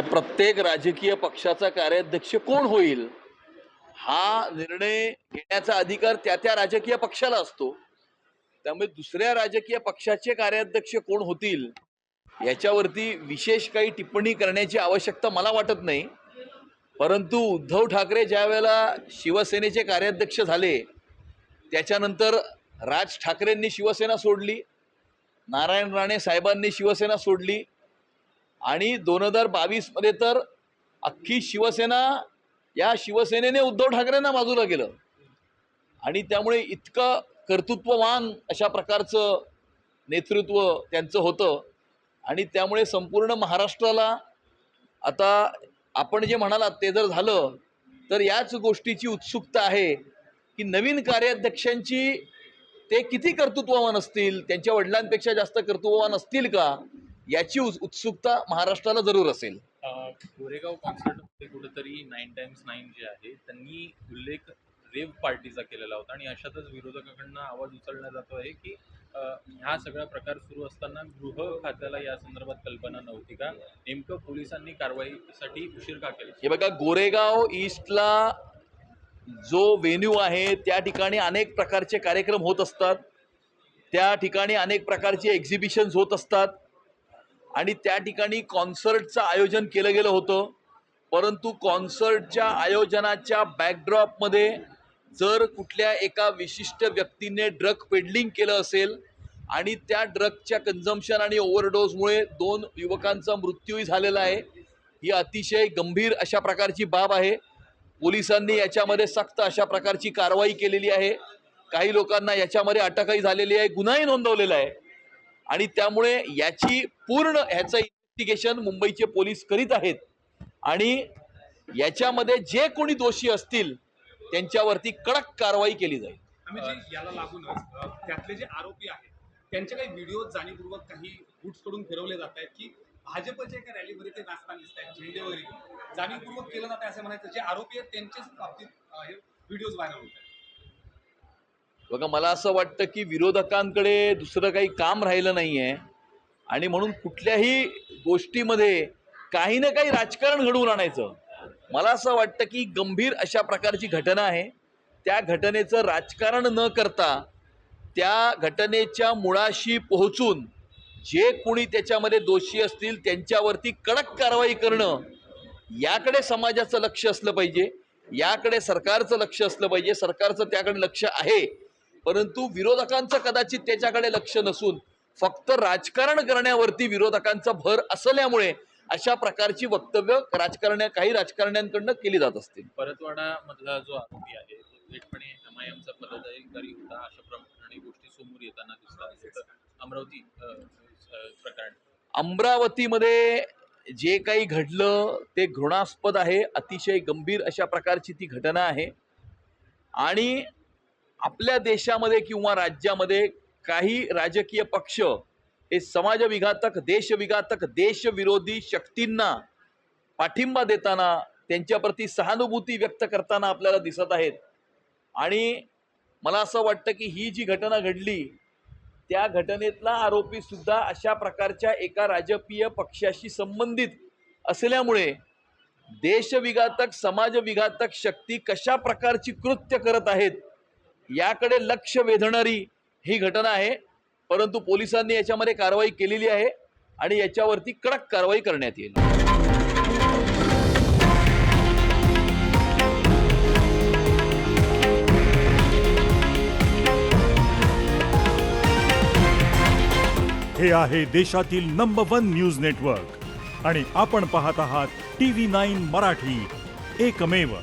प्रत्येक राजकीय पक्षाचा कार्याध्यक्ष कोण होईल हा निर्णय घेण्याचा अधिकार त्या त्या राजकीय पक्षाला असतो। त्यामुळे दुसऱ्या राजकीय पक्षाचे कार्याध्यक्ष कोण होतील याच्यावरती विशेष काही टिप्पणी करण्याची आवश्यकता मला वाटत नाही। परंतु उद्धव ठाकरे ज्या वेळेला शिवसेनेचे कार्याध्यक्ष झाले त्याच्यानंतर राज ठाकरेंनी शिवसेना सोडली, नारायण राणे साहेबांनी शिवसेना सोडली आणि 2022 मध्ये तर अख्खी शिवसेना या शिवसेनेने उद्धव ठाकरेंना बाजूला केलं आणि त्यामुळे इतकं कर्तृत्ववान अशा प्रकारचं नेतृत्व त्यांचं होतं आणि त्यामुळे संपूर्ण महाराष्ट्राला आता आपण जे म्हणालात ते जर झालं तर याच गोष्टीची उत्सुकता आहे की नवीन कार्याध्यक्षांची ते किती कर्तृत्ववान असतील, त्यांच्या वडिलांपेक्षा जास्त कर्तृत्ववान असतील का याची उत्सुकता महाराष्ट्राला जरूर असेल। गोरेगाव कॉन्सर्टमध्ये कुठेतरी 9x9 जे आहे त्यांनी उल्लेख रेव पार्टीचा केलेला होता आणि अशातच विरोधकांकडून आवाज उचलला जातो आहे की ह्या सगळा प्रकार सुरू असताना गृह खात्याला या संदर्भात कल्पना नव्हती का? नेमकं पोलिसांनी कारवाईसाठी उशीर का केला? हे बघा, गोरेगाव ईस्टला जो व्हेन्यू आहे त्या ठिकाणी अनेक प्रकारचे कार्यक्रम होत असतात, त्या ठिकाणी अनेक प्रकारचे एक्झिबिशन्स होत असतात आणि त्या ठिकाणी कॉन्सर्टचं आयोजन केलं गेलं होतं। परंतु कॉन्सर्टच्या आयोजनाच्या बॅकड्रॉपमध्ये जर कुठल्या एका विशिष्ट व्यक्तीने ड्रग पेडलिंग केलं असेल आणि त्या ड्रगच्या कन्झम्पशन आणि ओव्हरडोसमुळे 2 युवकांचा मृत्यूही झालेला आहे, ही अतिशय गंभीर अशा प्रकारची बाब आहे। पोलिसांनी याच्यामध्ये सक्त अशा प्रकारची कारवाई केलेली आहे, काही लोकांना याच्यामध्ये अटकही झालेली आहे, गुन्हाही नोंदवलेला आहे आणि त्यामुळे याची पूर्ण ह्याचं इन्व्हेस्टिगेशन मुंबईचे पोलीस करीत आहेत आणि याच्यामध्ये जे कोणी दोषी असतील त्यांच्यावरती कडक कारवाई केली जाईल। आम्ही याला लागूनच त्यातले जे आरोपी आहेत त्यांचे काही व्हिडिओ जाणीवपूर्वक काही गुट्स कडून फिरवले जात आहेत की भाजपच्या एका रॅलीमध्ये ते नाचताना दिसत आहेत, झेंडे वगैरे जाणीवपूर्वक केलं जात आहे असं म्हणायचं। जे आरोपी आहेत त्यांच्याच बाबतीत हे व्हिडिओज व्हायरल होत आहेत। बघा, मला असं वाटतं की विरोधकांकडे दुसरं काही काम राहिलं नाही आहे आणि म्हणून कुठल्याही गोष्टीमध्ये काही ना काही राजकारण घडवून आणायचं। मला असं वाटतं की गंभीर अशा प्रकारची घटना आहे, त्या घटनेचं राजकारण न करता त्या घटनेच्या मुळाशी पोहोचून जे कोणी त्याच्यामध्ये दोषी असतील त्यांच्यावरती कडक कारवाई करणं, याकडे समाजाचं लक्ष असलं पाहिजे, याकडे सरकारचं लक्ष असलं पाहिजे। सरकारचं त्याकडे लक्ष आहे, परंतु विरोधकांचं कदाचित त्याच्याकडे लक्ष नसून फक्त राजकारण करण्यावरती विरोधकांचा भर असल्यामुळे अशा प्रकारची वक्तव्य काही राजकारण्यांकडून केली जात असतील। परतवाडा मधला जो आरोपी आहे तो थेटपणे MIMचा पदाधिकारी होता अशा प्रमाणे गोष्टी समोर येताना दिसतात। अमरावती प्रकरण, अमरावतीमध्ये जे काही घडलं ते घृणास्पद आहे, अतिशय गंभीर अशा प्रकारची ती घटना आहे आणि आपल्या देशामध्ये किंवा राज्यामध्ये काही राजकीय पक्ष हे समाजविघातक, देशविघातक, देशविरोधी शक्तींना पाठिंबा देताना, त्यांच्याप्रती सहानुभूती व्यक्त करताना आपल्याला दिसत आहेत आणि मला असं वाटतं की ही जी घटना घडली त्या घटनेतला आरोपी सुद्धा अशा प्रकारच्या एका राजकीय पक्षाशी संबंधित असल्यामुळे देशविघातक, समाजविघातक शक्ती कशा प्रकारची कृत्य करत आहेत याकडे लक्ष वेधणारी ही घटना आहे। परंतु पोलिसांनी याच्यामध्ये कारवाई केलेली आहे आणि याच्यावरती कडक कारवाई करण्यात येईल। हे आहे देशातील नंबर 1 न्यूज नेटवर्क आणि आपण पाहत आहात TV9 मराठी, एकमेव।